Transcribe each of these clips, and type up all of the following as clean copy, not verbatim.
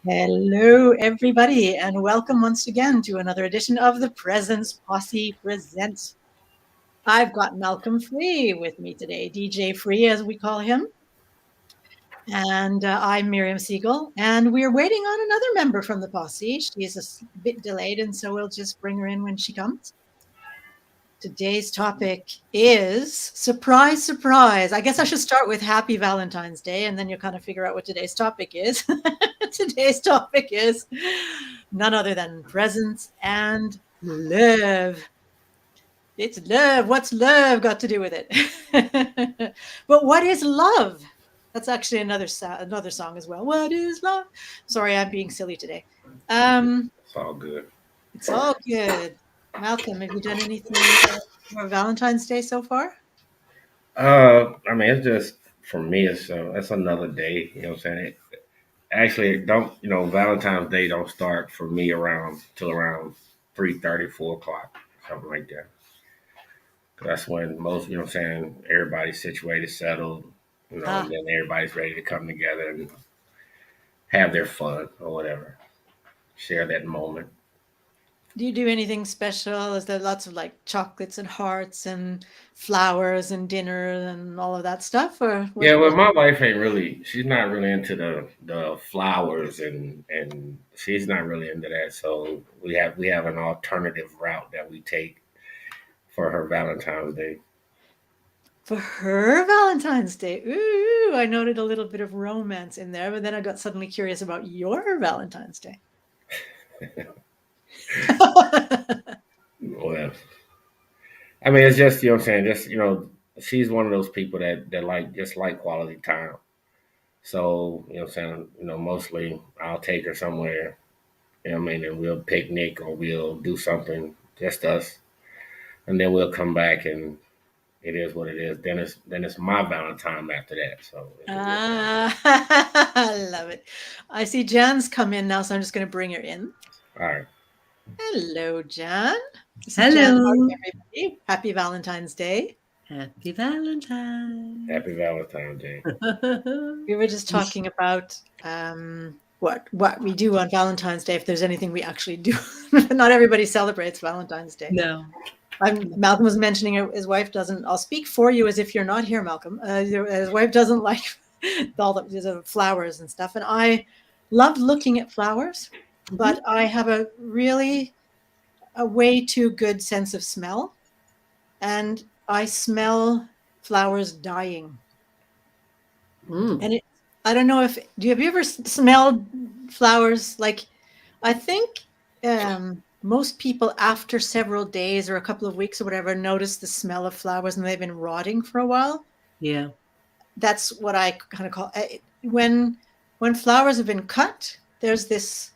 Hello, everybody, and welcome once again to another edition of the Presence Posse Presents. I've got Malcolm Free with me today, DJ Free, as we call him, and I'm Miriam Siegel, and we're waiting on another member from the posse. She's a bit delayed, and so we'll just bring her in when she comes. Today's topic is surprise, surprise. I guess I should start with Happy Valentine's Day, and then you'll kind of figure out what today's topic is. Today's topic is none other than presents and love. It's love. What's love got to do with it? But what is love? That's actually another song as well. What is love? Sorry, I'm being silly today. It's all good. It's all good. Malcolm, have you done anything for Valentine's Day so far? I mean, it's just for me. It's another day. You know what I'm saying? Actually, don't Valentine's Day don't start for me around till around 3:30, 4 o'clock, something like that. 'Cause that's when most what I'm saying everybody's situated, settled, and Ah, then everybody's ready to come together and have their fun or whatever, share that moment. do you do anything special? Is there lots of like chocolates and hearts and flowers and dinner and all of that stuff? Or Yeah, well, what? my wife ain't really. She's not really into the flowers and she's not really into that. So we have an alternative route that we take for her Valentine's Day. For her Valentine's Day. Ooh, I noted a little bit of romance in there, but then I got suddenly curious about your Valentine's Day. Well, I mean, it's just what I'm saying. Just she's one of those people that like quality time. So what I'm saying. Mostly I'll take her somewhere. I mean, and we'll picnic or we'll do something just us, and then we'll come back and it is what it is. Then it's my Valentine after that. So Ah, I love it. I see Jan's come in now, so I'm just going to bring her in. all right. Hello, Jan. This is Jan Hart, Hello. everybody. Happy Valentine's Day. Happy Valentine. Happy Valentine's Day. We were just talking about what we do on Valentine's Day, if there's anything we actually do. Not everybody celebrates Valentine's Day. No. Malcolm was mentioning his wife doesn't. I'll speak for you as if you're not here, Malcolm. His wife doesn't like all the flowers and stuff, and I love looking at flowers, but I have a way too good sense of smell, and I smell flowers dying. Mm. And I don't know if have you ever smelled flowers? Like, I think most people after several days or a couple of weeks or whatever notice the smell of flowers and they've been rotting for a while. Yeah. That's what I kind of call when flowers have been cut. There's this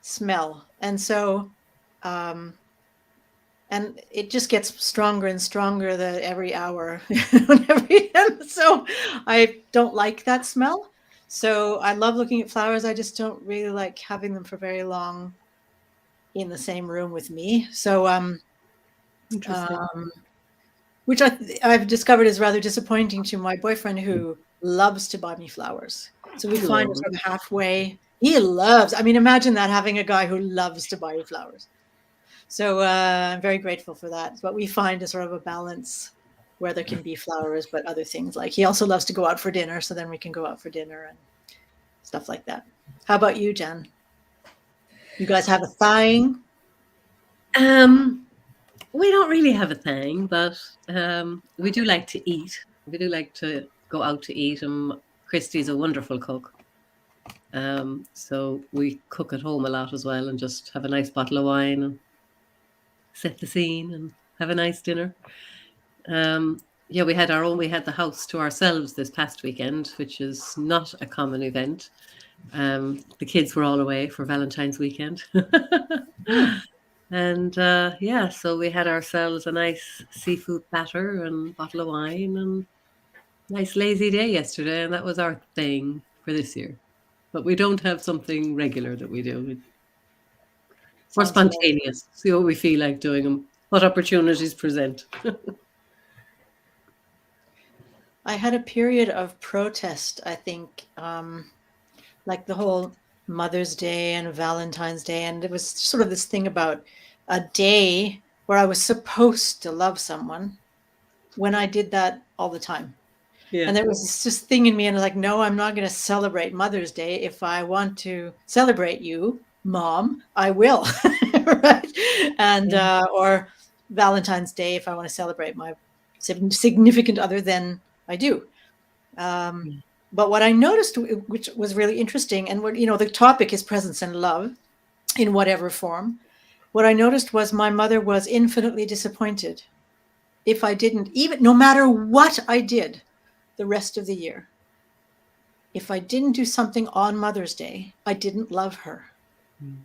smell, and so um, and it just gets stronger and stronger every hour. So I don't like that smell. So I love looking at flowers. I just don't really like having them for very long in the same room with me. So Interesting. um, which I've discovered is rather disappointing to my boyfriend, who loves to buy me flowers. So we find it Oh, sort of halfway. He loves. I mean, imagine that, having a guy who loves to buy you flowers. So I'm very grateful for that. But we find a sort of a balance where there can be flowers, but other things, like he also loves to go out for dinner. So then we can go out for dinner and stuff like that. How about you, Jen? You guys have a thing? Um, we don't really have a thing, but we do like to eat. We do like to go out to eat. Christy's a wonderful cook. So we cook at home a lot as well and just have a nice bottle of wine and set the scene and have a nice dinner. Yeah, we had the house to ourselves this past weekend, which is not a common event. The kids were all away for Valentine's weekend. Hmm. And yeah, so we had ourselves a nice seafood platter and bottle of wine and nice lazy day yesterday, and that was our thing for this year. But we don't have something regular that we do. We're Sounds lovely. spontaneous. See what we feel like doing and what opportunities present. I had a period of protest, I think, like the whole Mother's Day and Valentine's Day, and it was sort of this thing about a day where I was supposed to love someone when I did that all the time. Yeah. And there was this just thing in me, and I was like, no, I'm not going to celebrate Mother's Day. If I want to celebrate you, Mom, I will, right? And Yeah. or Valentine's Day if I want to celebrate my significant other, then I do. Um, Yeah. but what I noticed, which was really interesting, and what the topic is presence and love in whatever form. What I noticed was my mother was infinitely disappointed if I didn't, even no matter what I did the rest of the year. If I didn't do something on Mother's Day, I didn't love her. Mm.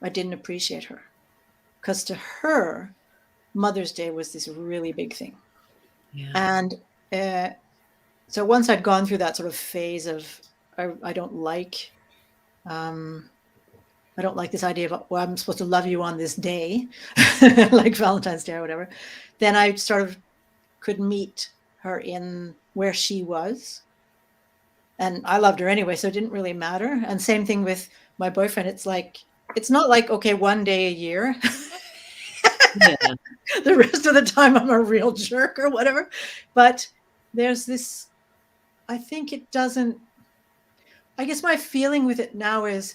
I didn't appreciate her. Because to her, Mother's Day was this really big thing. Yeah. And so once I'd gone through that sort of phase of I don't like I don't like this idea of, well, I'm supposed to love you on this day, like Valentine's Day or whatever. Then I sort of could meet her in where she was. And I loved her anyway, so it didn't really matter. And same thing with my boyfriend. It's not like, okay, one day a year. Yeah. The rest of the time I'm a real jerk or whatever. But there's this, I think it doesn't, I guess my feeling with it now is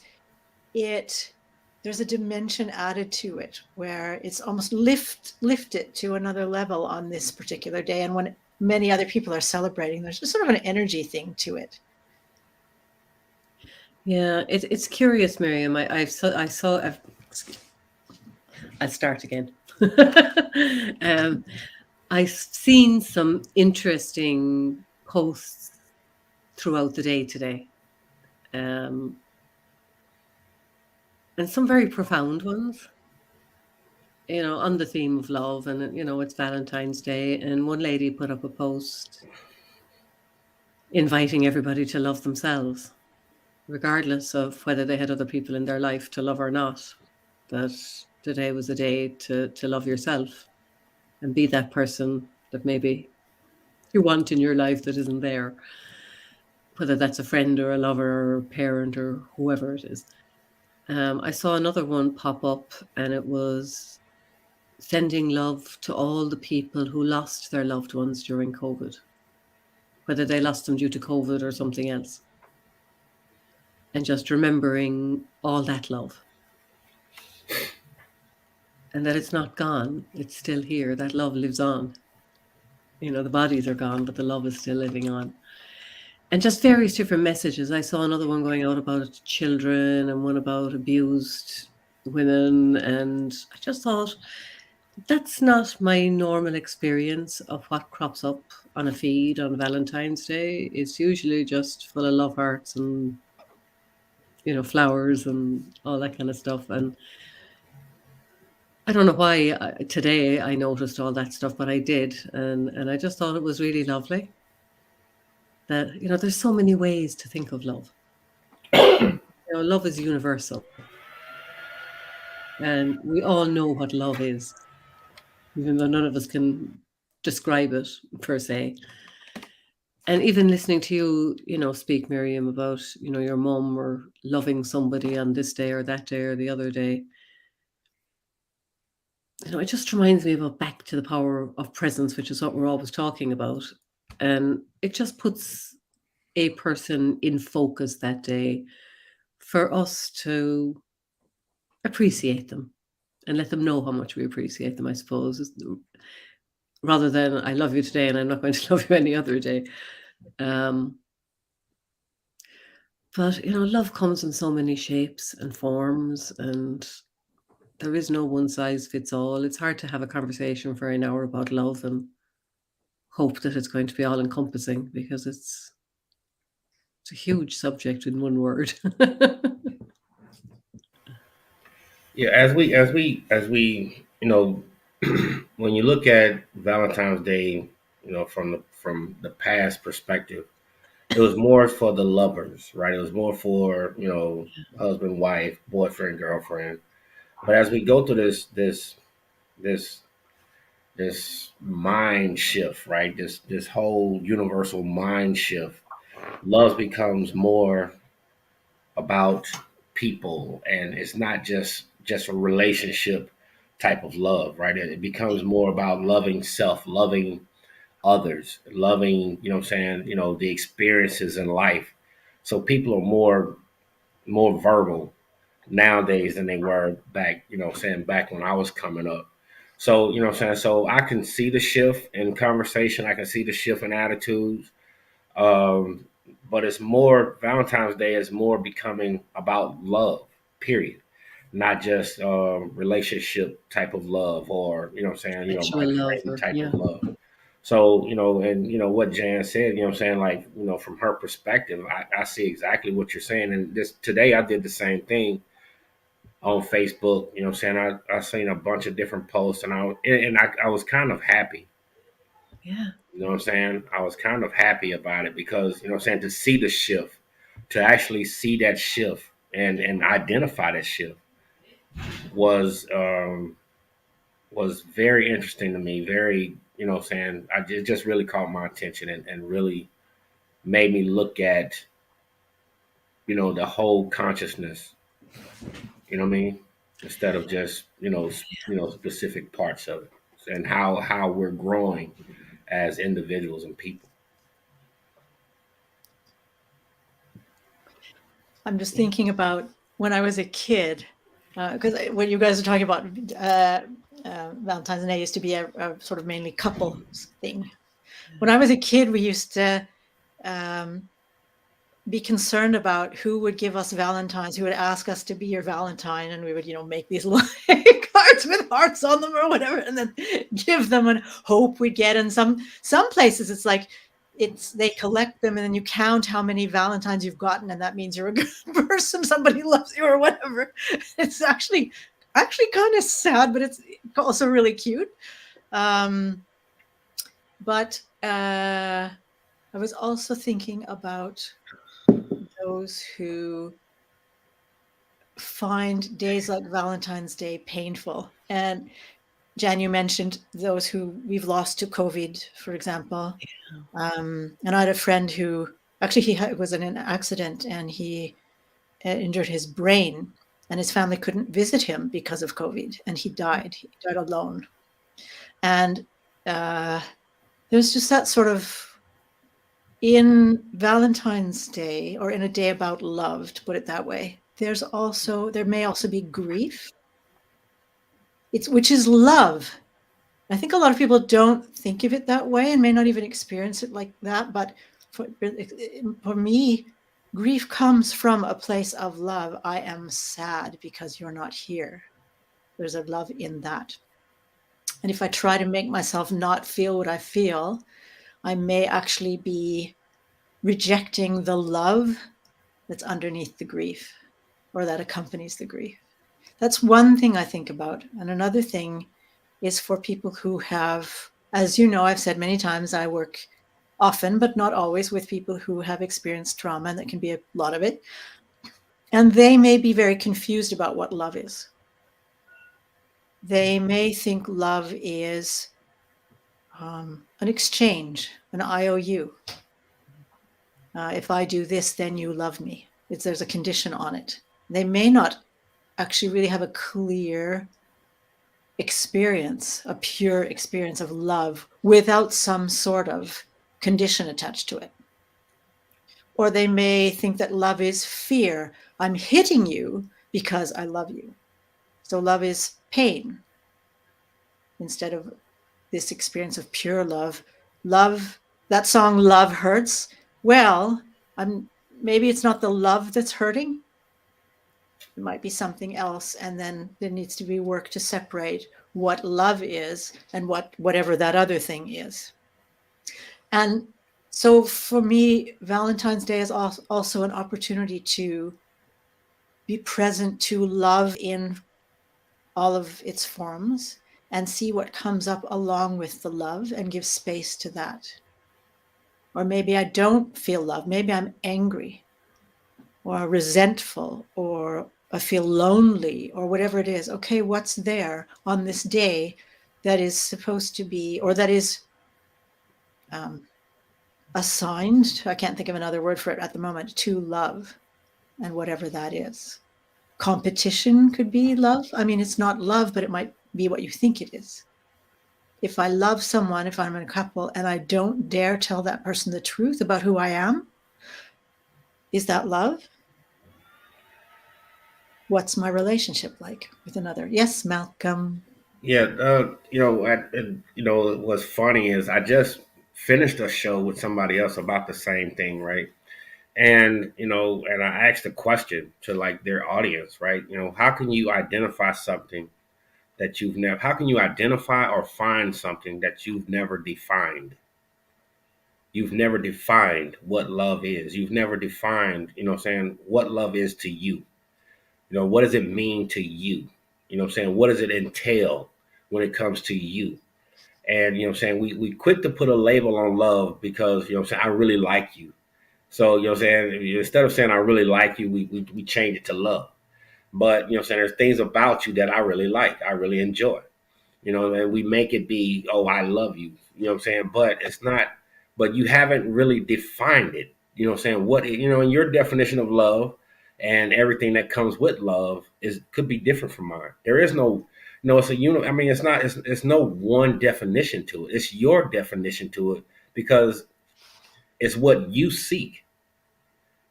it there's a dimension added to it where it's almost lift it to another level on this particular day, and when many other people are celebrating, there's just sort of an energy thing to it. Yeah. It's curious, Miriam. I'll start again. um, I've seen some interesting posts throughout the day today, and some very profound ones, on the theme of love. And, it's Valentine's Day. And one lady put up a post inviting everybody to love themselves, regardless of whether they had other people in their life to love or not. That today was a day to love yourself and be that person that maybe you want in your life that isn't there, whether that's a friend or a lover or a parent or whoever it is. I saw another one pop up, and it was sending love to all the people who lost their loved ones during COVID, whether they lost them due to COVID or something else, and just remembering all that love, and that it's not gone. It's still here. That love lives on. The bodies are gone, but the love is still living on. And just various different messages. I saw another one going out about children and one about abused women. And I just thought, that's not my normal experience of what crops up on a feed on Valentine's Day. It's usually just full of love hearts and, flowers and all that kind of stuff. And I don't know why today I noticed all that stuff, but I did. And I just thought it was really lovely that, there's so many ways to think of love. Love is universal. And we all know what love is, even though none of us can describe it per se. And even listening to you, speak, Miriam, about, your mum or loving somebody on this day or that day or the other day, it just reminds me about back to the power of presence, which is what we're always talking about. And it just puts a person in focus that day for us to appreciate them and let them know how much we appreciate them, I suppose, rather than I love you today and I'm not going to love you any other day. But, love comes in so many shapes and forms, and there is no one size fits all. It's hard to have a conversation for an hour about love and hope that it's going to be all encompassing, because it's a huge subject in one word. Yeah, as we when you look at Valentine's Day, from the past perspective, it was more for the lovers, right? It was more for husband, wife, boyfriend, girlfriend. But as we go through this this mind shift, right? This whole universal mind shift, love becomes more about people, and it's not just a relationship type of love, right? It becomes more about loving self, loving others, loving, you know what I'm saying, the experiences in life. So people are more verbal nowadays than they were back, saying back when I was coming up. So, you know what I'm saying? So I can see the shift in conversation, I can see the shift in attitudes. Um, but it's more, Valentine's Day is more becoming about love, period. Not just relationship type of love, or, you know what I'm saying, my Sexual love, friend or type yeah, of love. So, and what Jan said, what I'm saying, like, from her perspective, I see exactly what you're saying. And this today I did the same thing on Facebook, what I'm saying. I seen a bunch of different posts, and I was kind of happy. yeah. You know what I'm saying? I was kind of happy about it because, what I'm saying, to see the shift, to actually see that shift and identify that shift was was very interesting to me. Very, what I'm saying, it just really caught my attention, and really made me look at, the whole consciousness, you know what I mean? Instead of just, specific parts of it, and how we're growing as individuals and people. I'm just thinking about when I was a kid, because when you guys are talking about Valentine's Day used to be a sort of mainly couple thing. When I was a kid, we used to um, be concerned about who would give us Valentines, who would ask us to be your Valentine, and we would, make these little cards with hearts on them or whatever, and then give them and hope we'd get. And some places, it's like they collect them, and then you count how many Valentines you've gotten, and that means you're a good person, somebody loves you or whatever. It's actually kind of sad, but it's also really cute. Um, but I was also thinking about those who find days like Valentine's Day painful. And Jan, you mentioned those who we've lost to COVID, for example. And I had a friend who actually was in an accident, and he injured his brain, and his family couldn't visit him because of COVID, and he died. He died alone. And there's just that sort of, in Valentine's Day, or in a day about love, to put it that way, there may also be grief. Which is love. I think a lot of people don't think of it that way and may not even experience it like that. But for me, grief comes from a place of love. I am sad because you're not here. There's a love in that. And if I try to make myself not feel what I feel, I may actually be rejecting the love that's underneath the grief, or that accompanies the grief. That's one thing I think about. And another thing is for people who have, as you know, I've said many times, I work often, but not always, with people who have experienced trauma, and that can be a lot of it. And they may be very confused about what love is. They may think love is an exchange, an IOU. If I do this, then you love me. There's a condition on it. They may not actually really have a clear experience, a pure experience of love without some sort of condition attached to it. Or they may think that love is fear. I'm hitting you because I love you. So love is pain instead of this experience of pure love. Love, that song, Love Hurts. Well, maybe it's not the love that's hurting. It might be something else. And then there needs to be work to separate what love is and whatever that other thing is. And so for me, Valentine's Day is also an opportunity to be present to love in all of its forms, and see what comes up along with the love and give space to that. Or maybe I don't feel love. Maybe I'm angry or resentful, or I feel lonely, or whatever it is. Okay, what's there on this day that is supposed to be, or that is assigned, I can't think of another word for it at the moment, to love? and whatever that is. Competition could be love. I mean, it's not love, but it might be what you think it is. If I love someone, if I'm in a couple and I don't dare tell that person the truth about who I am, is that love? What's my relationship like with another? Yes, Malcolm. Yeah, and what's funny is I just finished a show with somebody else about the same thing, right? And and I asked a question to like their audience, right? How can you identify something that you've never? How can you identify or find something that you've never defined? You've never defined what love is. You've never defined, what love is to you. What does it mean to you? What does it entail when it comes to you? And we quick to put a label on love because I really like you. So instead of saying I really like you, we change it to love. But there's things about you that I really like, I really enjoy. And we make it be, oh, I love you. But it's not. But you haven't really defined it. What in your definition of love and everything that comes with love is could be different from mine. There is no, it's a I mean, it's not. It's no one definition to it. It's your definition to it because it's what you seek,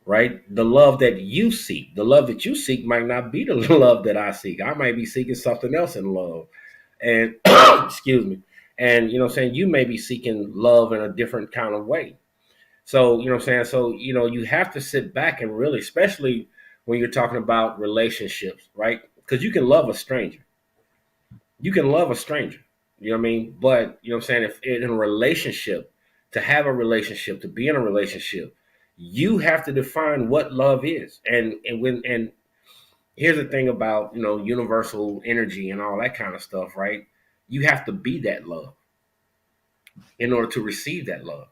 right? The love that you seek, the love that you seek might not be the love that I seek. I might be seeking something else in love. And excuse me. And you may be seeking love in a different kind of way. So, so, you have to sit back and really, especially when you're talking about relationships, right? Because you can love a stranger. You can love a stranger. You know what I mean? But, if in a relationship, to have a relationship, to be in a relationship, you have to define what love is. And here's the thing about, universal energy and all that kind of stuff, right? You have to be that love in order to receive that love.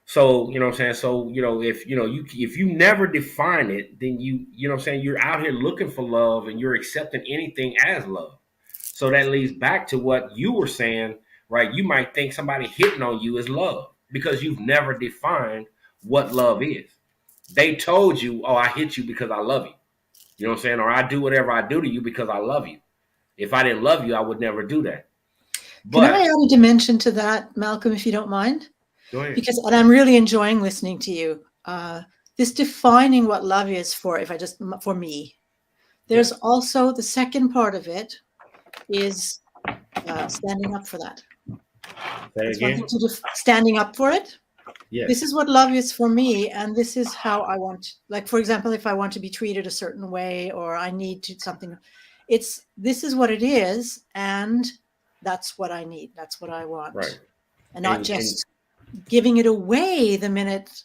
So, So, if you never define it, then you're out here looking for love and you're accepting anything as love. So that leads back to what you were saying, right? You might think somebody hitting on you is love because you've never defined what love is. They told you, oh, I hit you because I love you. Or I do whatever I do to you because I love you. If I didn't love you, I would never do that. Can I But add a dimension to that, Malcolm, if you don't mind? go ahead. Because, and I'm really enjoying listening to you. This defining what love is for me. There's also the second part of it is standing up for that. Say It's one again. thing to standing up for it. Yes. This is what love is for me, and this is how I want. Like, for example, if I want to be treated a certain way, or I need to something, this is what it is, and that's what I need. That's what I want, Right. and not just giving it away the minute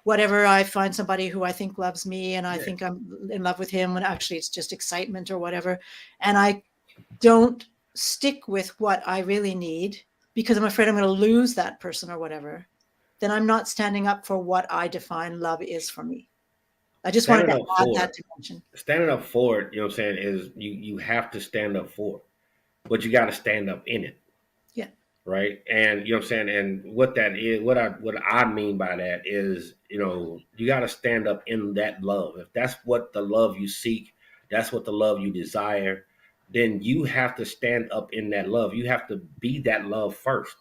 whatever I find somebody who I think loves me, and I think I'm in love with him, when actually it's just excitement or whatever, and I don't stick with what I really need because I'm afraid I'm going to lose that person or whatever, then I'm not standing up for what I define love is for me. I just wanted to add that dimension. Standing up for it, is you have to stand up for it, but you got to stand up in it. Yeah. Right. And and what that is, what I mean by that is, you got to stand up in that love. If that's what the love you seek, that's what the love you desire, then you have to stand up in that love. You have to be that love first.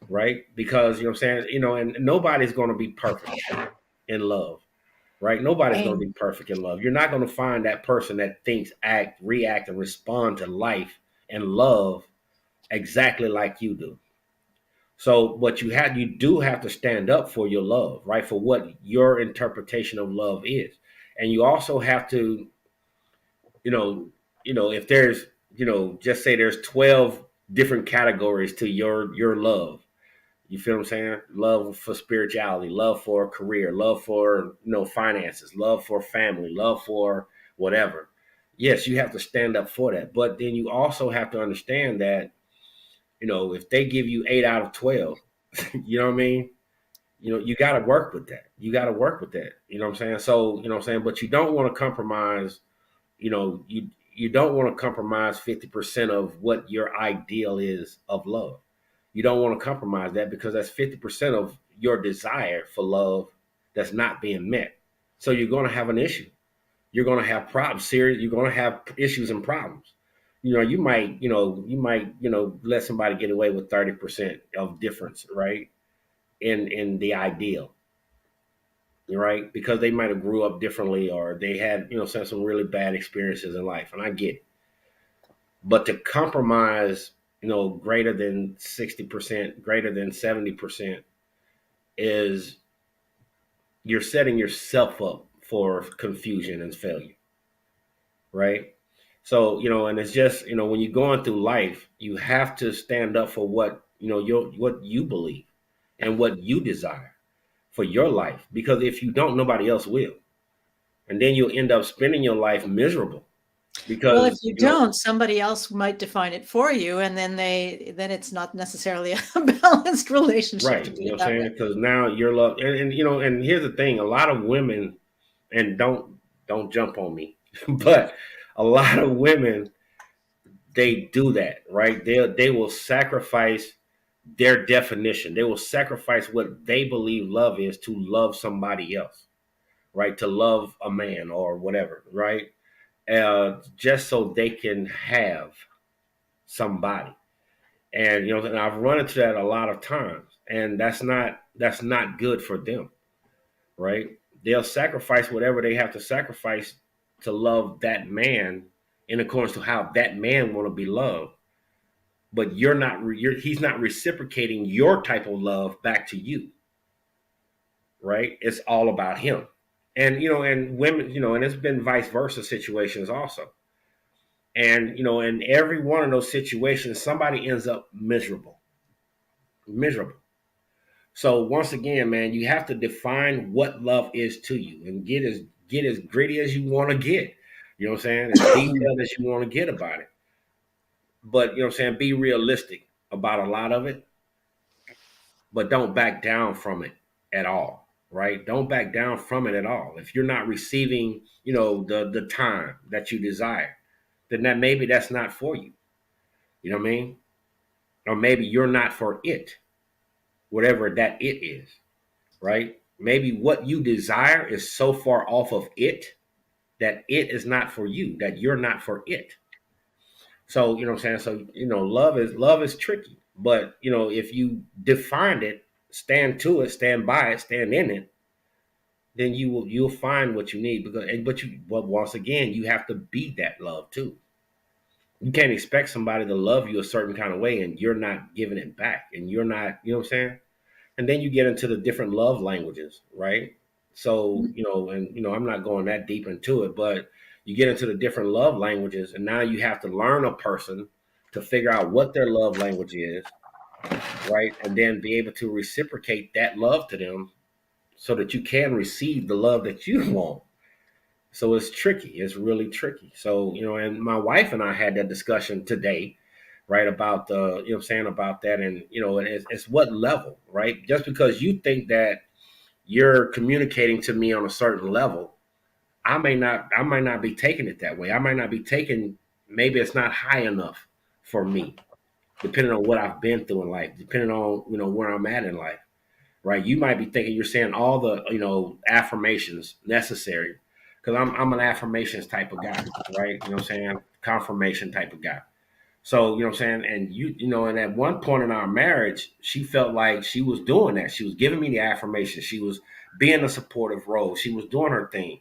Right. Because and nobody's going to be perfect in love. Right. Nobody's going to be perfect in love. You're not going to find that person that thinks, act, react, and respond to life and love exactly like you do. So what you do have to stand up for your love, right? For what your interpretation of love is. And you also have to, if there's, just say there's 12 different categories to your love. You feel what I'm saying? Love for spirituality, love for a career, love for, finances, love for family, love for whatever. Yes, you have to stand up for that. But then you also have to understand that, if they give you 8 out of 12, you know what I mean? You got to work with that. You got to work with that. You know what I'm saying? So, but you don't want to compromise, you don't want to compromise 50% of what your ideal is of love. You don't want to compromise that because that's 50% of your desire for love that's not being met. So you're going to have an issue. You're going to have problems. Serious. You're going to have issues and problems. You might let somebody get away with 30% of difference, right? In the ideal, right? Because they might have grew up differently, or they had, some really bad experiences in life, and I get it. But to compromise, greater than 60%, greater than 70%, is you're setting yourself up for confusion and failure, right? So, and it's just, when you're going through life, you have to stand up for what you believe and what you desire for your life. Because if you don't, nobody else will. And then you'll end up spending your life miserable Well, if because, you don't, somebody else might define it for you, and then it's not necessarily a balanced relationship, right. to You put know it what I'm that saying? way. Because now you're love. And here's the thing, a lot of women, and don't jump on me, but a lot of women, they do that, right? They will sacrifice their definition. They will sacrifice what they believe love is to love somebody else, right? To love a man or whatever, right? Just so they can have somebody. And and I've run into that a lot of times, and that's not good for them, right? They'll sacrifice whatever they have to sacrifice to love that man in accordance to how that man want to be loved. But he's not reciprocating your type of love back to you, right? It's all about him. And and women, and it's been vice versa situations also. And in every one of those situations, somebody ends up miserable. Miserable. So once again, man, you have to define what love is to you and get as gritty as you want to get. You know what I'm saying? As detailed as you want to get about it. But be realistic about a lot of it, but don't back down from it at all. Right? Don't back down from it at all. If you're not receiving, the time that you desire, then maybe that's not for you. You know what I mean? Or maybe you're not for it, whatever that it is, right? Maybe what you desire is so far off of it that it is not for you, that you're not for it. So, what I'm saying? So, love is tricky. But, if you define it, stand to it, stand by it, stand in it, then you'll find what you need. But once again, you have to be that love too. You can't expect somebody to love you a certain kind of way and you're not giving it back, and you're not, you know what I'm saying? And then you get into the different love languages, right? So, and I'm not going that deep into it, but you get into the different love languages, and now you have to learn a person to figure out what their love language is, right? And then be able to reciprocate that love to them so that you can receive the love that you want. So it's tricky. It's really tricky. So, and my wife and I had that discussion today, right? About what I'm saying, about that. And, and it's what level, right? Just because you think that you're communicating to me on a certain level, I might not be taking it that way. I might not be taking, maybe it's not high enough for me, depending on what I've been through in life, depending on, where I'm at in life, right? You might be thinking you're saying all the, affirmations necessary, because I'm an affirmations type of guy, right? You know what I'm saying? Confirmation type of guy. So, what I'm saying? And and at one point in our marriage, she felt like she was doing that. She was giving me the affirmation. She was being a supportive role. She was doing her thing,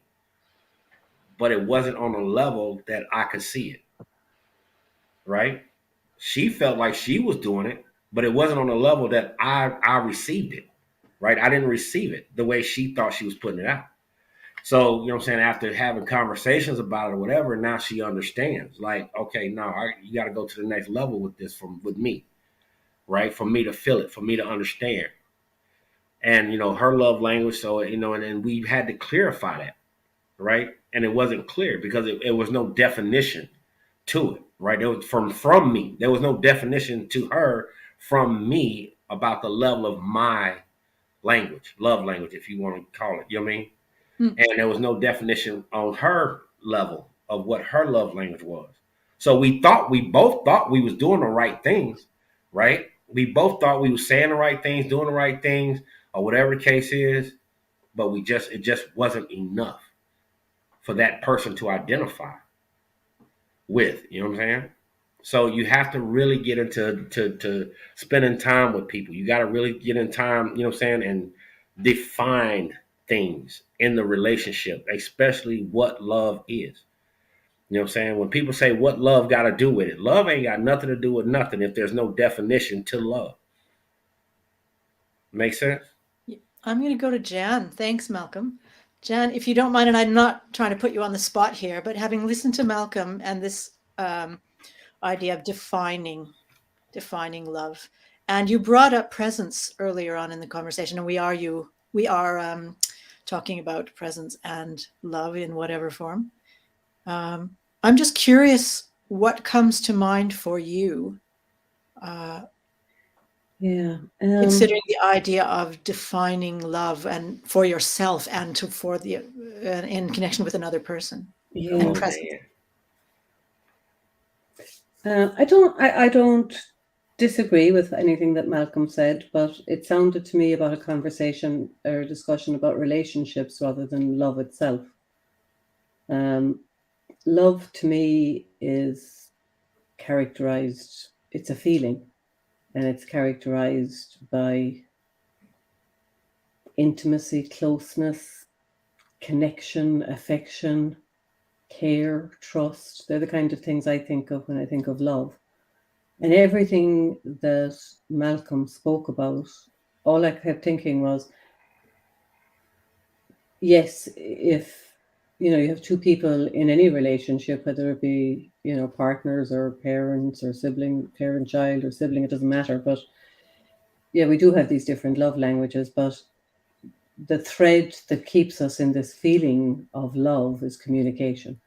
but it wasn't on a level that I could see it, right? She felt like she was doing it, but it wasn't on a level that I received it, right? I didn't receive it the way she thought she was putting it out. So, what I'm saying, after having conversations about it or whatever, now she understands. Like, okay, now you got to go to the next level with this with me, right? For me to feel it, for me to understand. And, her love language. So, and we had to clarify that, right? And it wasn't clear because it was no definition to it, right? It was from me. There was no definition to her from me about the level of my language, love language, if you want to call it. You know what I mean? Hmm. And there was no definition on her level of what her love language was. So we both thought we was doing the right things, right? We both thought we was saying the right things, doing the right things, or whatever the case is. but it just wasn't enough for that person to identify with. You know what I'm saying? So you have to really get into to spending time with people. You got to really get in time, you know what I'm saying, and define things in the relationship, especially what love is. You know what I'm saying? When people say what love got to do with it, love ain't got nothing to do with nothing if there's no definition to love. Make sense? I'm going to go to Jan. Thanks, Malcolm. Jan, if you don't mind, and I'm not trying to put you on the spot here, but having listened to Malcolm and this idea of defining love, and you brought up presence earlier on in the conversation, and we are talking about presence and love in whatever form. I'm just curious what comes to mind for you. Considering the idea of defining love and for yourself and for the in connection with another person. Yeah. Oh, I don't disagree with anything that Malcolm said, but it sounded to me about a conversation or a discussion about relationships rather than love itself. Love to me is characterized, it's a feeling, and it's characterized by intimacy, closeness, connection, affection, care, trust. They're the kind of things I think of when I think of love. And everything that Malcolm spoke about, all I kept thinking was, yes, if you have two people in any relationship, whether it be partners or parents or sibling, parent, child, or sibling, it doesn't matter. But yeah, we do have these different love languages, but the thread that keeps us in this feeling of love is communication.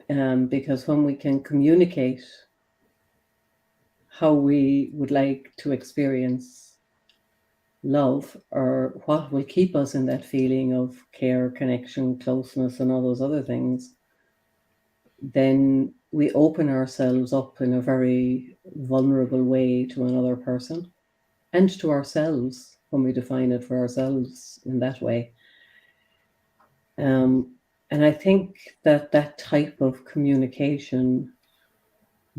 Because when we can communicate how we would like to experience love, or what will keep us in that feeling of care, connection, closeness, and all those other things, then we open ourselves up in a very vulnerable way to another person and to ourselves when we define it for ourselves in that way. And I think that type of communication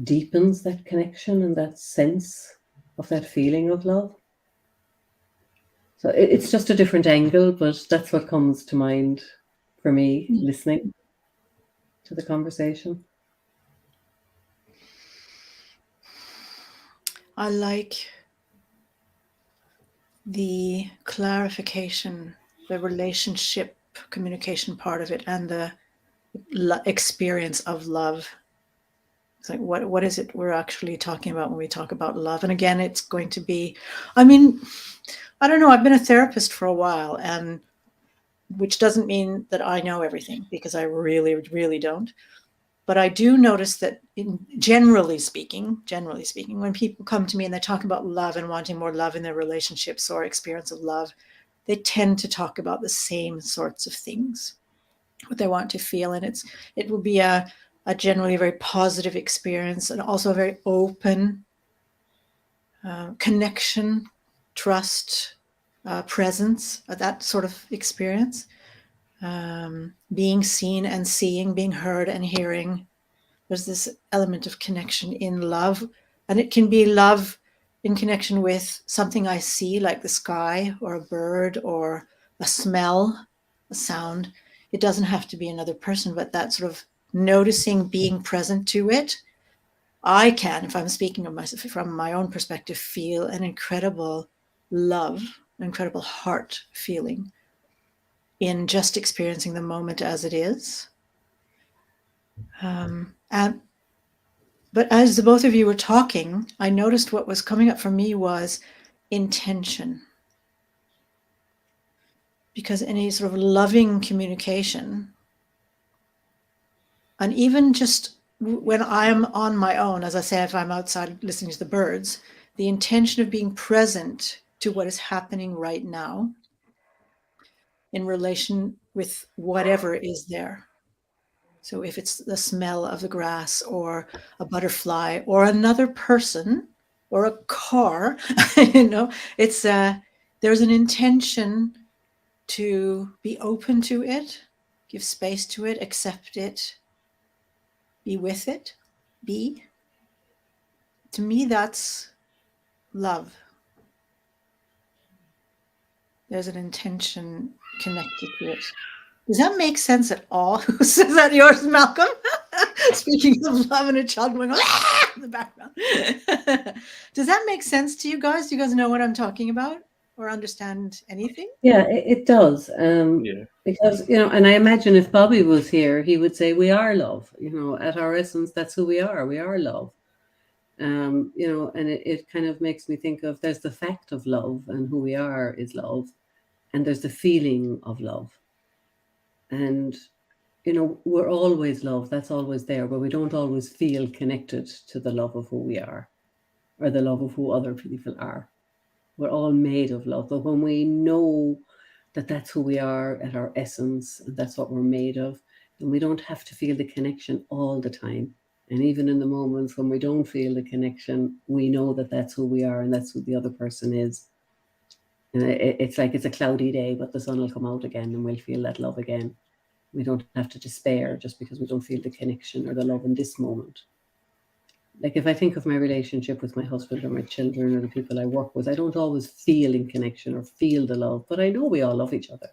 deepens that connection and that sense of that feeling of love. So it's just a different angle, but that's what comes to mind for me listening to the conversation. I like the clarification, the relationship communication part of it, and the experience of love. It's like, what is it we're actually talking about when we talk about love? And again, it's going to be, I mean, I don't know, I've been a therapist for a while, and which doesn't mean that I know everything, because I really, really don't. But I do notice that generally speaking, when people come to me and they talk about love and wanting more love in their relationships or experience of love, they tend to talk about the same sorts of things, what they want to feel. And it will be a generally very positive experience, and also a very open connection, trust, presence, that sort of experience. Being seen and seeing, being heard and hearing. There's this element of connection in love, and it can be love in connection with something I see, like the sky or a bird or a smell, a sound. It doesn't have to be another person, but that sort of noticing, being present to it. I can, if I'm speaking of myself from my own perspective, feel an incredible love, an incredible heart feeling in just experiencing the moment as it is. But as the both of you were talking, I noticed what was coming up for me was intention. Because any sort of loving communication, and even just when I'm on my own, as I say, if I'm outside listening to the birds, the intention of being present to what is happening right now in relation with whatever is there. So if it's the smell of the grass or a butterfly or another person or a car, it's there's an intention to be open to it, give space to it, accept it, be with it, be. To me, that's love. There's an intention connected to it. Does that make sense at all? Is that yours, Malcolm? Speaking of love and a child going in the background. Does that make sense to you guys? Do you guys know what I'm talking about or understand anything? Yeah, it does. Yeah. Because, and I imagine if Bobby was here, he would say, we are love. At our essence, that's who we are. We are love. And it kind of makes me think of, there's the fact of love, and who we are is love. And there's the feeling of love. And, we're always love. That's always there, but we don't always feel connected to the love of who we are, or the love of who other people are. We're all made of love. But when we know that that's who we are at our essence, and that's what we're made of, then we don't have to feel the connection all the time. And even in the moments when we don't feel the connection, we know that that's who we are and that's who the other person is. And it's like it's a cloudy day, but the sun will come out again and we'll feel that love again. We don't have to despair just because we don't feel the connection or the love in this moment. Like if I think of my relationship with my husband or my children or the people I work with, I don't always feel in connection or feel the love, but I know we all love each other.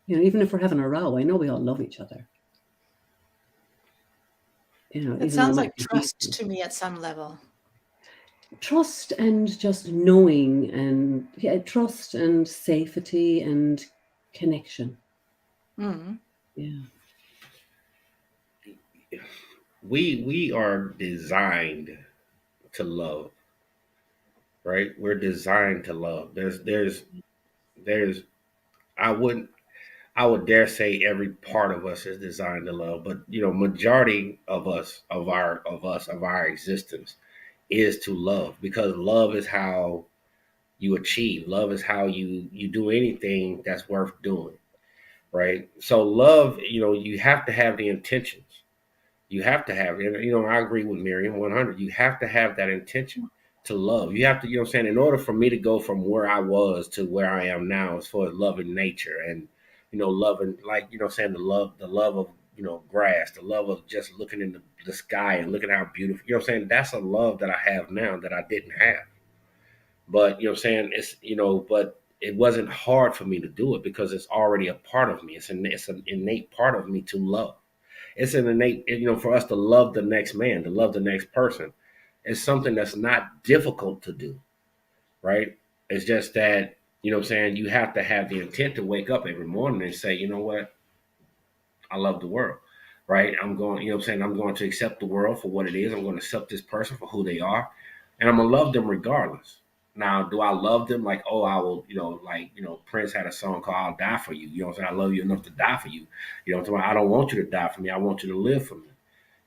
Even if we're having a row, I know we all love each other. It sounds like trust to me at some level. Trust and just knowing, and trust and safety and connection. Mm. Yeah. We are designed to love, right? We're designed to love. There's I would dare say every part of us is designed to love, but majority of our existence is to love, because love is how you achieve. Love is how you do anything that's worth doing, right? So love, you have to have the intentions. You have to have, I agree with Miriam 100. You have to have that intention to love. You have to, in order for me to go from where I was to where I am now, as far as loving nature and, loving, like, the love of, grass, the love of just looking in the sky and looking how beautiful, that's a love that I have now that I didn't have. But, but it wasn't hard for me to do it because it's already a part of me. It's an innate part of me to love. It's an innate, for us to love the next man, to love the next person. It's something that's not difficult to do, right? It's just that, you have to have the intent to wake up every morning and say, you know what? I love the world, right? I'm going, I'm going to accept the world for what it is. I'm going to accept this person for who they are, and I'm going to love them regardless. Now, do I love them like, oh, I will, Prince had a song called I'll Die for You. I love you enough to die for you. I don't want you to die for me. I want you to live for me.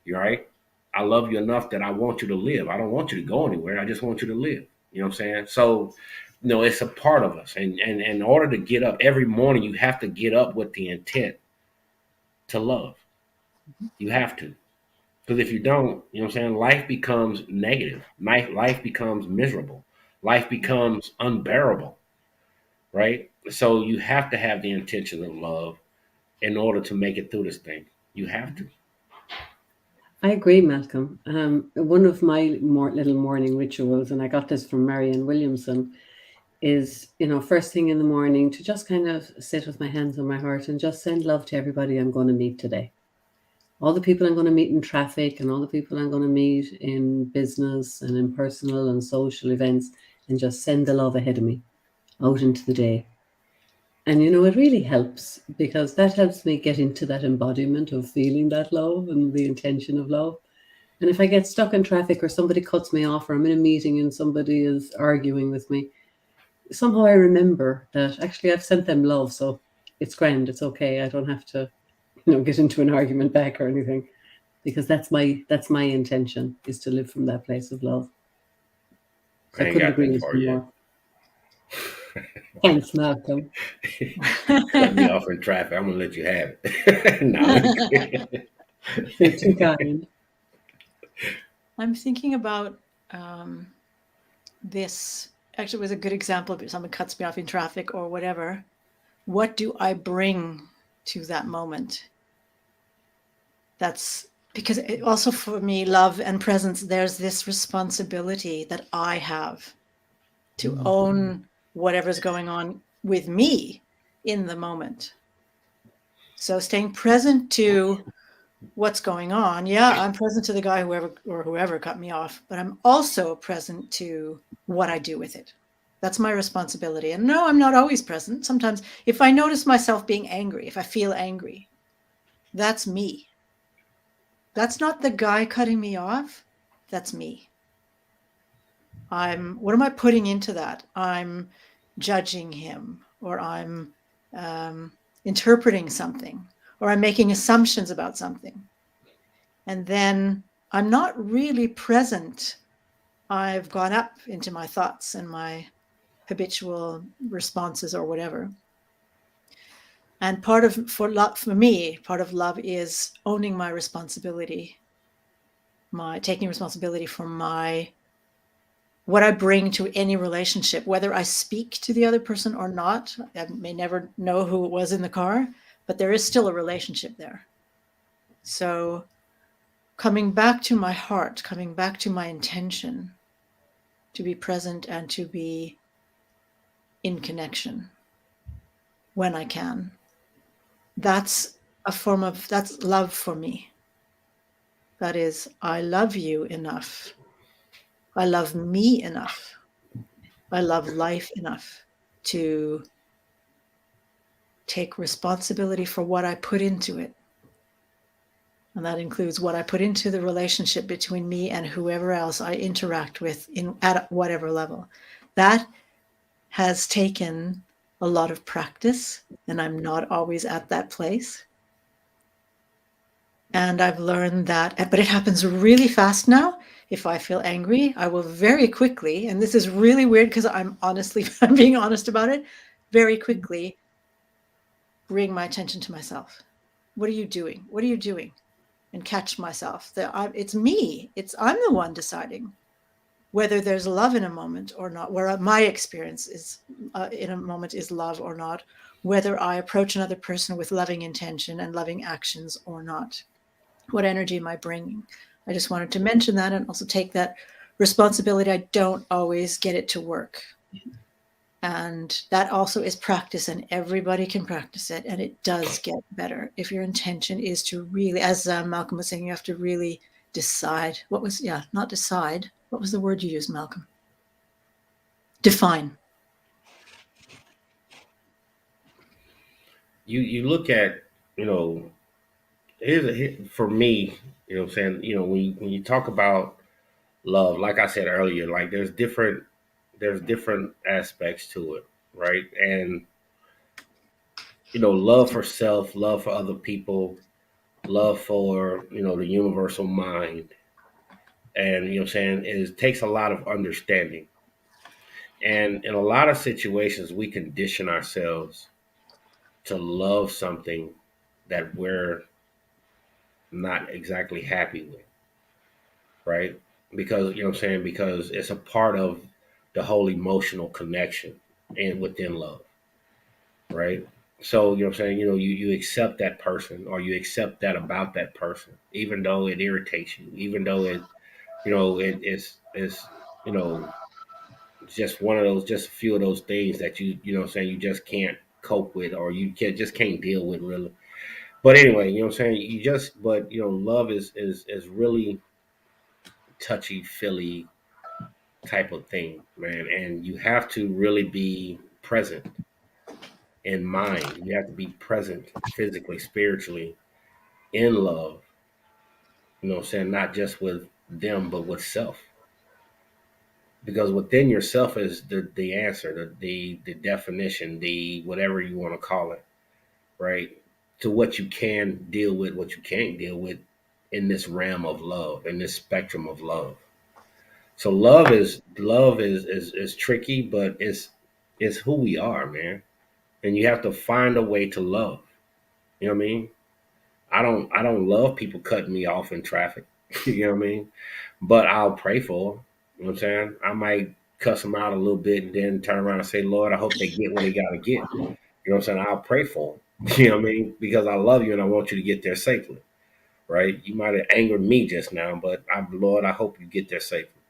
You right? I love you enough that I want you to live. I don't want you to go anywhere. I just want you to live. You know what I'm saying? So, it's a part of us. And in order to get up every morning, you have to get up with the intent to love. You have to. Because if you don't, life becomes negative. Life becomes miserable. Life becomes unbearable, right? So you have to have the intention of love in order to make it through this thing. You have to. I agree, Malcolm. One of my little morning rituals, and I got this from Marianne Williamson, is, first thing in the morning to just kind of sit with my hands on my heart and just send love to everybody I'm going to meet today. All the people I'm going to meet in traffic and all the people I'm going to meet in business and in personal and social events, and just send the love ahead of me out into the day. And, it really helps, because that helps me get into that embodiment of feeling that love and the intention of love. And if I get stuck in traffic or somebody cuts me off, or I'm in a meeting and somebody is arguing with me, somehow I remember that actually I've sent them love. So it's grand. It's okay. I don't have to, get into an argument back or anything, because that's my intention, is to live from that place of love. So I couldn't agree with you more. Thanks, Malcolm. Cut me off in traffic. I'm gonna let you have it. You're too kind. I'm thinking about this actually was a good example. If someone cuts me off in traffic or whatever, what do I bring to that moment? That's because it also for me, love and presence, there's this responsibility that I have to own whatever's going on with me in the moment. So staying present to what's going on. Yeah, I'm present to the guy whoever cut me off, but I'm also present to what I do with it. That's my responsibility. And no, I'm not always present. Sometimes if I notice myself being angry, if I feel angry, that's me. That's not the guy cutting me off. That's me. What am I putting into that? I'm judging him, or I'm interpreting something, or I'm making assumptions about something. And then I'm not really present. I've gone up into my thoughts and my habitual responses or whatever. And for me, part of love is owning my responsibility, taking responsibility for what I bring to any relationship, whether I speak to the other person or not. I may never know who it was in the car, but there is still a relationship there. So coming back to my heart, coming back to my intention to be present and to be in connection when I can. That's that's love for me. That is, I love you enough. I love me enough. I love life enough to take responsibility for what I put into it. And that includes what I put into the relationship between me and whoever else I interact with at whatever level. That has taken a lot of practice, and I'm not always at that place. And I've learned that, but it happens really fast now. If I feel angry, I will very quickly, and this is really weird because I'm being honest about it, very quickly bring my attention to myself. What are you doing? What are you doing? And catch myself. It's me. I'm the one deciding whether there's love in a moment or not, where my experience is in a moment is love or not, whether I approach another person with loving intention and loving actions or not. What energy am I bringing? I just wanted to mention that and also take that responsibility. I don't always get it to work. And that also is practice, and everybody can practice it, and it does get better if your intention is to really, as Malcolm was saying, you have to really decide. Not decide. What was the word you used, Malcolm? Define. You look at, you know, for me, you know what I'm saying, you know, when you talk about love, like I said earlier, like there's different aspects to it, right? And you know, love for self, love for other people, love for, you know, the universal mind. And you know what I'm saying, it takes a lot of understanding. And in a lot of situations we condition ourselves to love something that we're not exactly happy with, right? Because you know what I'm saying, because it's a part of the whole emotional connection and within love, right? So you know what I'm saying, you know, you accept that person, or you accept that about that person, even though it irritates you, even though it, you know, it's you know, just one of those, just a few of those things that you know what I'm saying, you just can't cope with, or you can't deal with really. But anyway, you know what I'm saying, but you know, love is really touchy feely type of thing, man. And you have to really be present in mind. You have to be present physically, spiritually, in love. You know what I'm saying? Not just with them, but with self. Because within yourself is the answer, the definition, the whatever you want to call it, right? To what you can deal with, what you can't deal with in this realm of love, in this spectrum of love. So love is tricky, but it's who we are, man. And you have to find a way to love. You know what I mean? I don't love people cutting me off in traffic. You know what I mean? But I'll pray for them. You know what I'm saying? I might cuss them out a little bit, and then turn around and say, Lord, I hope they get what they got to get. You know what I'm saying? I'll pray for them. You know what I mean? Because I love you and I want you to get there safely, right? You might have angered me just now, but Lord, I hope you get there safely.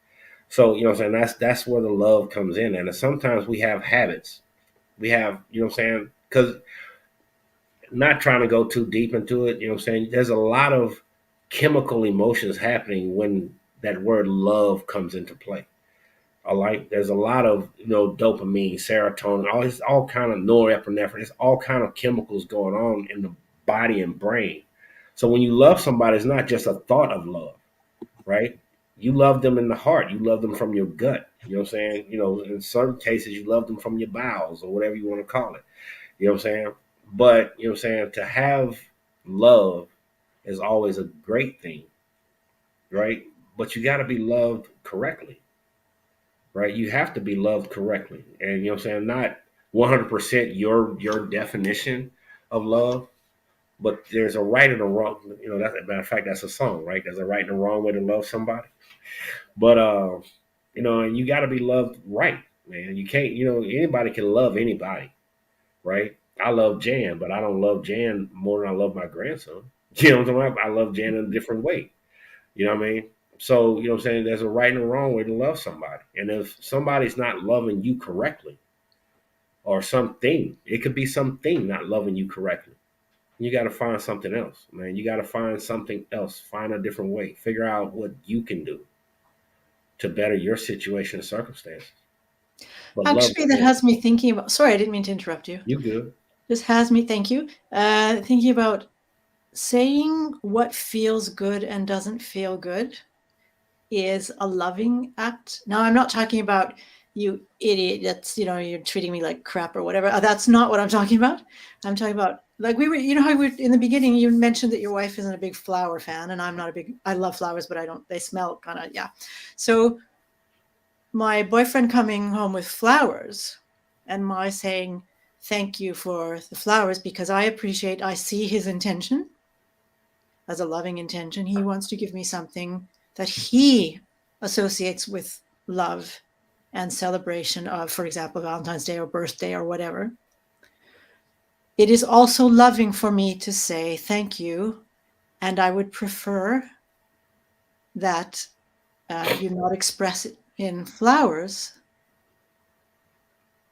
So, you know what I'm saying? That's where the love comes in. And sometimes we have habits. We have, you know what I'm saying? Because not trying to go too deep into it, you know what I'm saying? There's a lot of chemical emotions happening when that word love comes into play. All right, there's a lot of dopamine, serotonin, all kind of norepinephrine. There's all kind of chemicals going on in the body and brain. So when you love somebody, it's not just a thought of love, right? You love them in the heart. You love them from your gut. You know what I'm saying? In certain cases, you love them from your bowels or whatever you want to call it. You know what I'm saying? But you know what I'm saying? To have love is always a great thing, right? But you got to be loved correctly, right? You have to be loved correctly, and you know what I'm saying. Not 100% your definition of love, but there's a right and a wrong. That's a matter of fact, that's a song, right? There's a right and a wrong way to love somebody, but and you got to be loved right, man. You can't, anybody can love anybody, right? I love Jan, but I don't love Jan more than I love my grandson. You know what I'm talking about? I love Jan in a different way. You know what I mean? So, you know what I'm saying? There's a right and a wrong way to love somebody. And if somebody's not loving you correctly or something, it could be something not loving you correctly. You got to find something else, man. You got to find something else. Find a different way. Figure out what you can do to better your situation and circumstances. But love, Actually, that has me thinking about, sorry, I didn't mean to interrupt you. you good. This has me, thank you, thinking about saying what feels good and doesn't feel good is a loving act. Now, I'm not talking about you idiot, that's, you're treating me like crap or whatever. That's not what I'm talking about. I'm talking about, like, we were, how we were in the beginning, you mentioned that your wife isn't a big flower fan, and I'm not I love flowers, but they smell kind of, yeah. So my boyfriend coming home with flowers and my saying, thank you for the flowers because I see his intention as a loving intention. He wants to give me something that he associates with love and celebration of, for example, Valentine's Day or birthday or whatever. It is also loving for me to say thank you, and I would prefer that you not express it in flowers.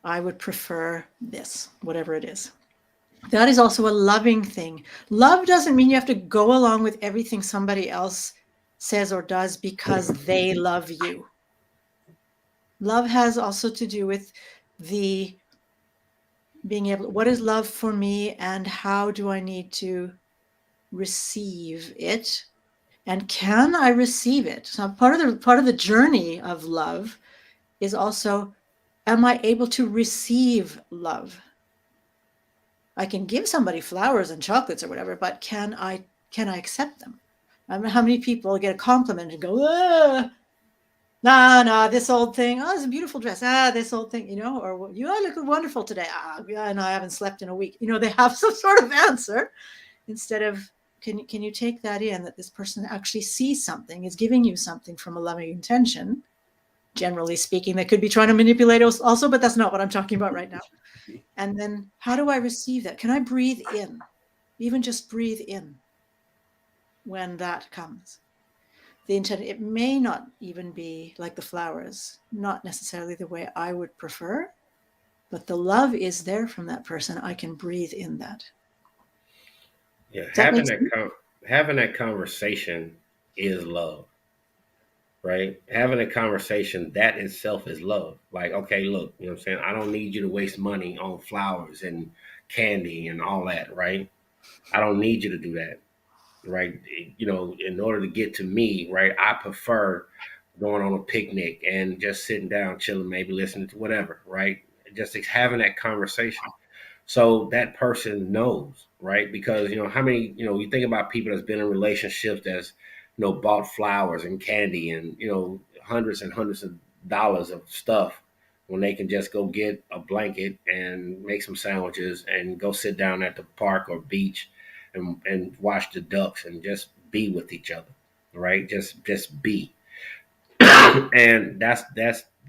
I would prefer this, whatever it is. That is also a loving thing. Love doesn't mean you have to go along with everything somebody else says or does because they love you. Love has also to do with the being able, what is love for me and how do I need to receive it? And can I receive it? So part of the journey of love is also, am I able to receive love? I can give somebody flowers and chocolates or whatever, but can I accept them? I mean, how many people get a compliment and go, nah, this old thing. Oh, it's a beautiful dress. This old thing, or you look wonderful today. Yeah, no, I haven't slept in a week. They have some sort of answer instead of, can you take that in, that this person actually sees something, is giving you something from a loving intention, generally speaking. They could be trying to manipulate us also, but that's not what I'm talking about right now. And then how do I receive that? Can I breathe in? Even just breathe in when that comes. The intent, it may not even be like the flowers, not necessarily the way I would prefer, but the love is there from that person. I can breathe in that. Yeah, Does having that conversation is love, right? Having a conversation, that itself is love. Like, okay, look, you know what I'm saying? I don't need you to waste money on flowers and candy and all that, right? I don't need you to do that, right? In order to get to me, right, I prefer going on a picnic and just sitting down, chilling, maybe listening to whatever, right? Just having that conversation. So that person knows, right? Because how many, you think about people that's been in relationships that's bought flowers and candy and hundreds and hundreds of dollars of stuff when they can just go get a blanket and make some sandwiches and go sit down at the park or beach and watch the ducks and just be with each other, right? Just be. And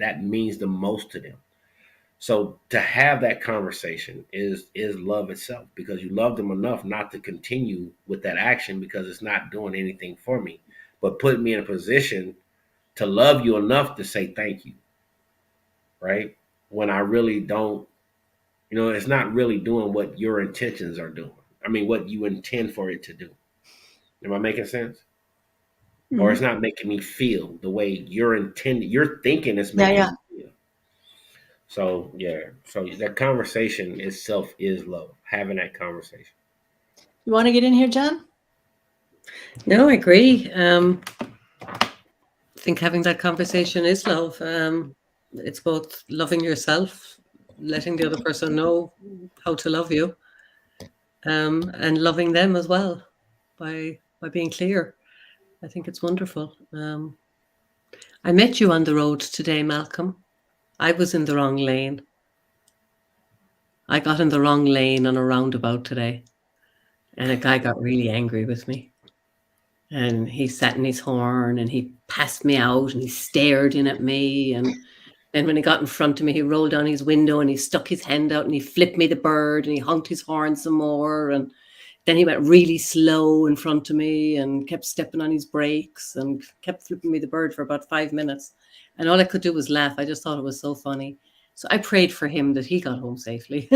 that means the most to them. So to have that conversation is love itself, because you love them enough not to continue with that action because it's not doing anything for me, but put me in a position to love you enough to say thank you, right? When I really don't, it's not really doing what your intentions are doing. I mean, what you intend for it to do. Am I making sense? Or it's Mhm. not making me feel the way you're intending, you're thinking it's Yeah, making yeah. me feel. So yeah, so that conversation itself is love. Having that conversation. You want to get in here, Jen? No, I agree. I think having that conversation is love. It's both loving yourself, letting the other person know how to love you, and loving them as well by being clear. I think it's wonderful. I met you on the road today, Malcolm. I was in the wrong lane. I got in the wrong lane on a roundabout today, and a guy got really angry with me. And he sat in his horn and he passed me out and he stared in at me. And then when he got in front of me, he rolled down his window and he stuck his hand out and he flipped me the bird and he honked his horn some more. And then he went really slow in front of me and kept stepping on his brakes and kept flipping me the bird for about 5 minutes. And all I could do was laugh. I just thought it was so funny. So I prayed for him that he got home safely.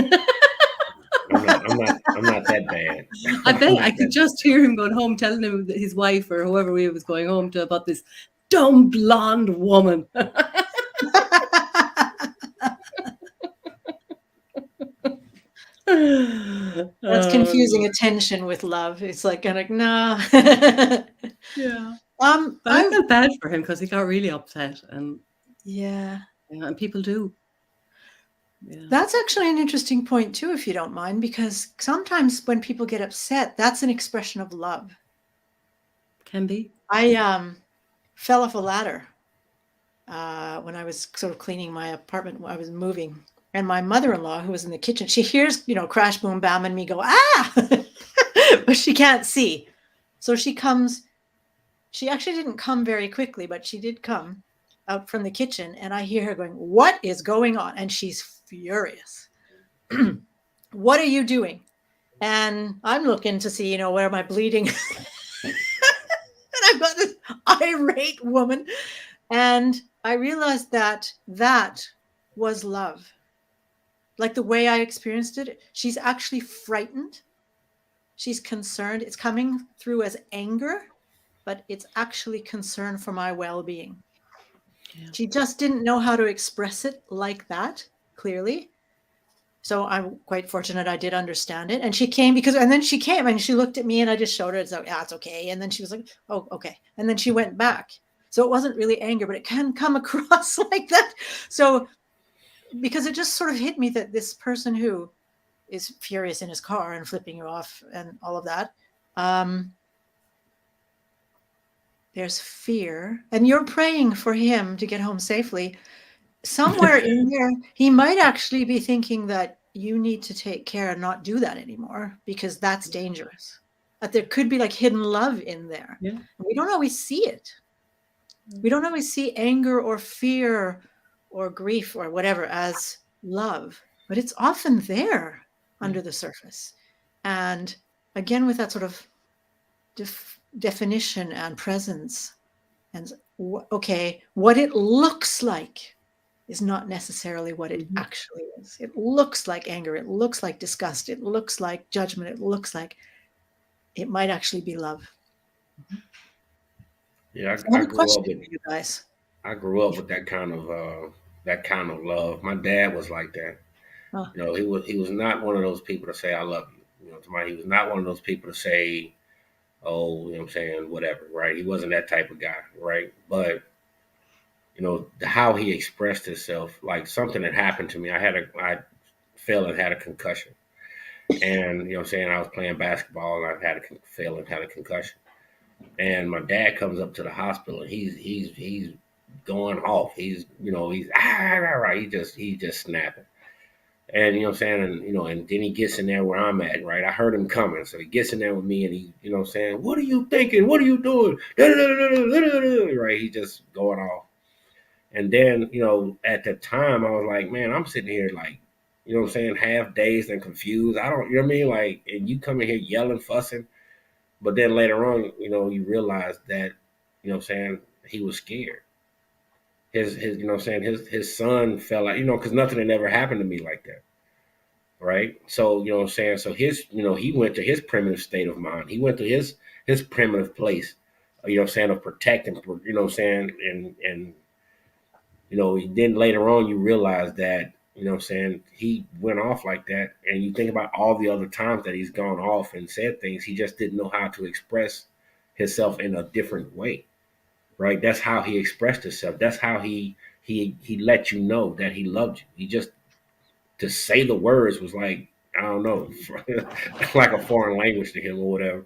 I'm not that bad. I I'm bet not I could that just hear him going home, telling him that his wife or whoever he was going home to about this dumb blonde woman. That's Oh, confusing Lord. attention with love. It's like, no. Yeah. But I I've felt bad for him because he got really upset, yeah. and people do. Yeah, That's actually an interesting point too, if you don't mind, because sometimes when people get upset, that's an expression of love. can be. I fell off a ladder when I was sort of cleaning my apartment when I was moving. And my mother-in-law, who was in the kitchen, she hears, crash, boom, bam, and me go, ah, but she can't see. So she comes, she actually didn't come very quickly, but she did come out from the kitchen. And I hear her going, what is going on? And she's furious. What are you doing? And I'm looking to see, where am I bleeding? And I've got this irate woman. And I realized that that was love. Like the way I experienced it, she's actually frightened. She's concerned. It's coming through as anger, but it's actually concern for my well being. Yeah. She just didn't know how to express it like that clearly. So I'm quite fortunate I did understand it. And she came and then she came and she looked at me and I just showed her, it's like, yeah, it's okay. And then she was like, oh, okay. And then she went back. So it wasn't really anger, but it can come across like that. So because it just sort of hit me that this person who is furious in his car and flipping you off and all of that, there's fear. And you're praying for him to get home safely. Somewhere in there, he might actually be thinking that you need to take care and not do that anymore because that's dangerous. That there could be like hidden love in there. Yeah. We don't always see it. We don't always see anger or fear or grief or whatever as love, but it's often there under the surface. And again, with that sort of definition and presence, and okay, what it looks like is not necessarily what it actually is. It looks like anger. It looks like disgust. It looks like judgment. It looks like it might actually be love. Yeah, So I I have a grew up question with for you guys. that kind of love. My dad was like that. Oh, He was not one of those people to say I love you. To me, he was not one of those people to say, oh, I'm saying, whatever, right? He wasn't that type of guy, right? But how he expressed himself, like something that happened to me. I fell and had a concussion, and I was playing basketball and I fell and had a concussion. And my dad comes up to the hospital and he's going off. He's right. He just snapping. And and then he gets in there where I'm at, right? I heard him coming. So he gets in there with me and he, saying, what are you thinking? What are you doing? Right? He just going off. And then, at the time I was like, man, I'm sitting here like, what I'm saying, half dazed and confused. I don't, you know what I mean? Like, and you come in here yelling, fussing. But then later on, you realize that, what I'm saying, he was scared. His you know what I'm saying, his son fell out, because nothing had ever happened to me like that. Right. So, what I'm saying, so he went to his primitive state of mind. He went to his primitive place, what I'm saying, of protecting, what I'm saying, and then later on you realize that, what I'm saying, he went off like that. And you think about all the other times that he's gone off and said things, he just didn't know how to express himself in a different way. Right. That's how he expressed himself. That's how he let you know that he loved you. He just, to say the words was like, I don't know, like a foreign language to him or whatever.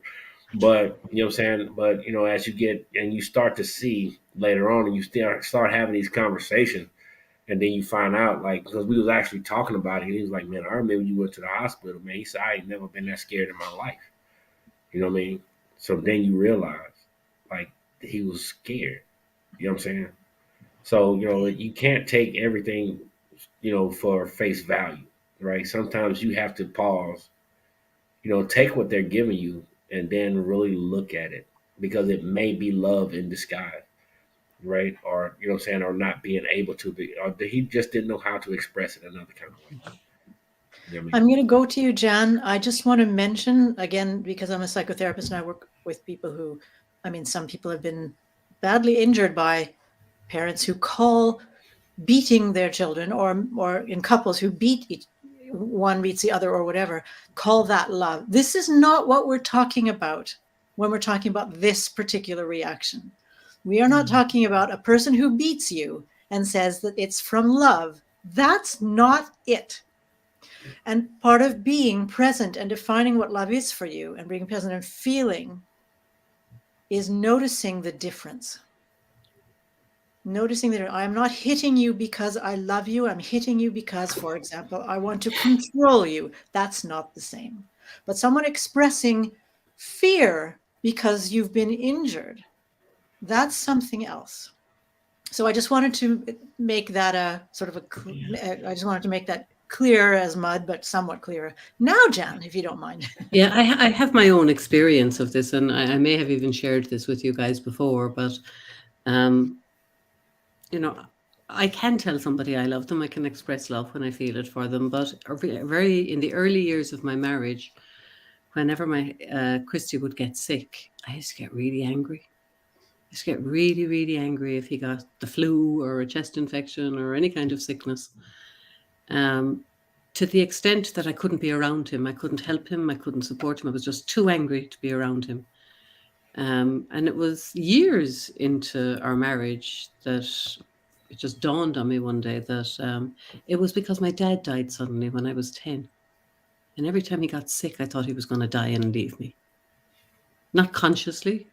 But you know what I'm saying? But as you get and you start to see later on and you start having these conversations, and then you find out, like, because we was actually talking about it, and he was like, man, I remember you went to the hospital, man. He said, I ain't never been that scared in my life. You know what I mean? So then you realize, like, he was scared. You know what I'm saying? So, you can't take everything, for face value, right? Sometimes you have to pause, take what they're giving you and then really look at it, because it may be love in disguise, right? Or, what I'm saying, or not being able to be, or he just didn't know how to express it another kind of way. You know what I mean? I'm going to go to you, Jan. I just want to mention again, because I'm a psychotherapist and I work with people who, some people have been badly injured by parents who call beating their children, or in couples who one beats the other or whatever, call that love. This is not what we're talking about when we're talking about this particular reaction. We are not talking about a person who beats you and says that it's from love. That's not it. And part of being present and defining what love is for you and being present and feeling is noticing the difference. Noticing that I'm not hitting you because I love you. I'm hitting you because, for example, I want to control you. That's not the same. But someone expressing fear because you've been injured, that's something else. So I just wanted to make that I just wanted to make that clear as mud, but somewhat clearer. Now, Jan, if you don't mind. Yeah, I have my own experience of this, and I may have even shared this with you guys before, but I can tell somebody I love them. I can express love when I feel it for them. But very in the early years of my marriage, whenever my Christy would get sick, I used to get really angry. I used to get really, really angry if he got the flu or a chest infection or any kind of sickness. To the extent that I couldn't be around him. I couldn't help him. I couldn't support him. I was just too angry to be around him. And it was years into our marriage that it just dawned on me one day that it was because my dad died suddenly when I was 10. And every time he got sick, I thought he was going to die and leave me. Not consciously,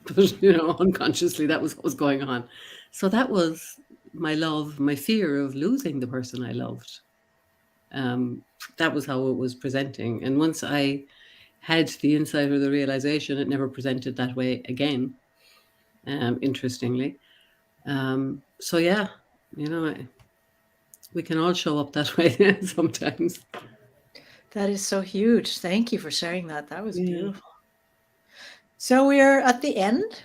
but, unconsciously, that was what was going on. So that was my love, my fear of losing the person I loved. That was how it was presenting. And once I had the insight or the realization, it never presented that way again, interestingly. So yeah, we can all show up that way sometimes. That is so huge. Thank you for sharing that. That was beautiful. So we are at the end,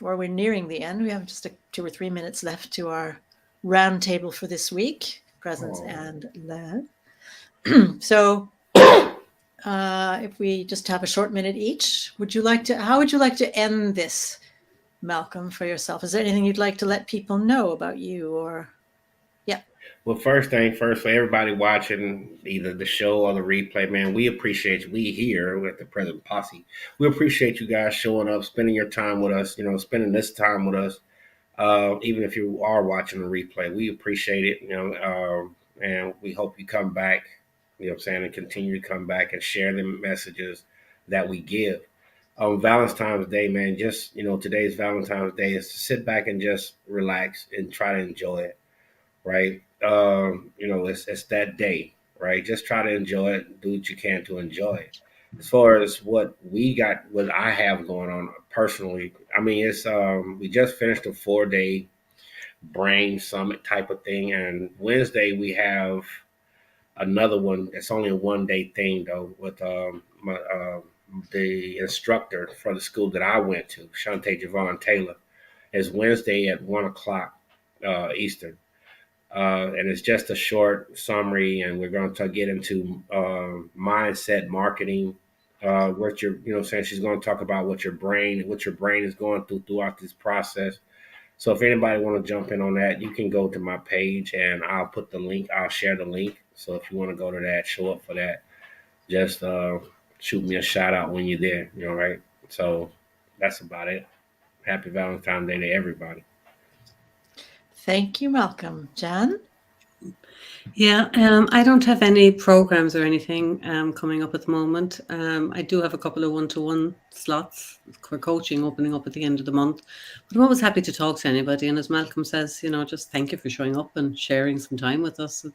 or we're nearing the end. We have just 2 or 3 minutes left to our round table for this week, presence and love. So if we just have a short minute each, how would you like to end this, Malcolm, for yourself? Is there anything you'd like to let people know about you, or? Yeah. Well, first thing first, for everybody watching either the show or the replay, man, we appreciate you. We here with the Presence Posse, we appreciate you guys showing up, spending your time with us, spending this time with us. Even if you are watching the replay, we appreciate it, and we hope you come back, what I'm saying, and continue to come back and share the messages that we give. On Valentine's Day, man, just, today's Valentine's Day is to sit back and just relax and try to enjoy it, right? It's that day, right? Just try to enjoy it, do what you can to enjoy it. As far as what I have going on personally, it's we just finished a 4-day brain summit type of thing. And Wednesday we have another one. It's only a 1 day thing though, with the instructor for the school that I went to, Shante Javon Taylor. Is Wednesday at 1 o'clock Eastern. And it's just a short summary, and we're going to get into mindset marketing. What your, saying, she's going to talk about what your brain is going through throughout this process. So if anybody want to jump in on that, you can go to my page, and I'll put the link. I'll share the link. So if you want to go to that, show up for that. Just shoot me a shout out when you're there. Right? So that's about it. Happy Valentine's Day to everybody. Thank you, Malcolm. Jan? Yeah, I don't have any programs or anything coming up at the moment. I do have a couple of one-to-one slots for coaching opening up at the end of the month. But I'm always happy to talk to anybody. And as Malcolm says, just thank you for showing up and sharing some time with us.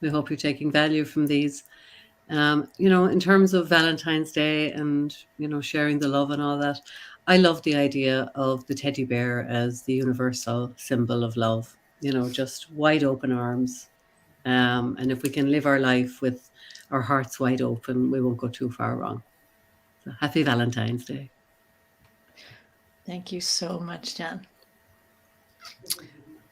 We hope you're taking value from these. In terms of Valentine's Day and, sharing the love and all that, I love the idea of the teddy bear as the universal symbol of love, just wide open arms. And if we can live our life with our hearts wide open, we won't go too far wrong. So happy Valentine's Day. Thank you so much, Jan.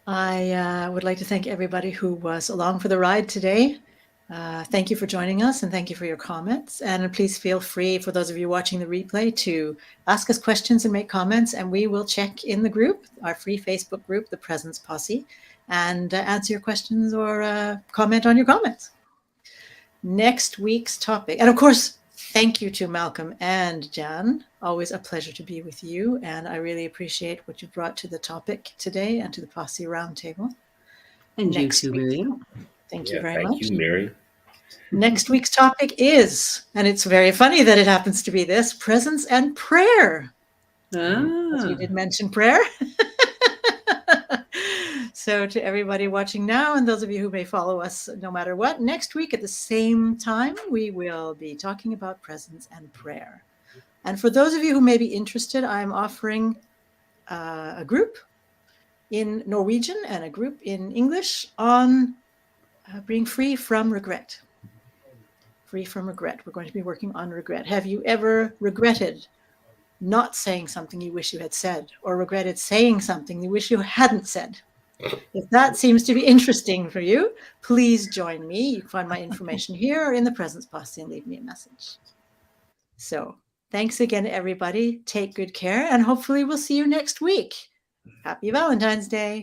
I would like to thank everybody who was along for the ride today. Thank you for joining us, and thank you for your comments. And please feel free, for those of you watching the replay, to ask us questions and make comments, and we will check in the group, our free Facebook group, the Presence Posse, and answer your questions or comment on your comments. Next week's topic, and of course, thank you to Malcolm and Jan. Always a pleasure to be with you, and I really appreciate what you brought to the topic today and to the Posse Roundtable. And you too, Miriam. Thank you very much. Thank you, Miriam. Next week's topic is, and it's very funny that it happens to be this, presence and prayer. As we did mention prayer. So to everybody watching now, and those of you who may follow us no matter what, next week at the same time, we will be talking about presence and prayer. And for those of you who may be interested, I'm offering a group in Norwegian and a group in English on being free from regret. Free from regret. We're going to be working on regret. Have you ever regretted not saying something you wish you had said, or regretted saying something you wish you hadn't said? If that seems to be interesting for you, please join me. You can find my information here or in the Presence Posse and leave me a message. So thanks again, everybody. Take good care, and hopefully we'll see you next week. Happy Valentine's Day.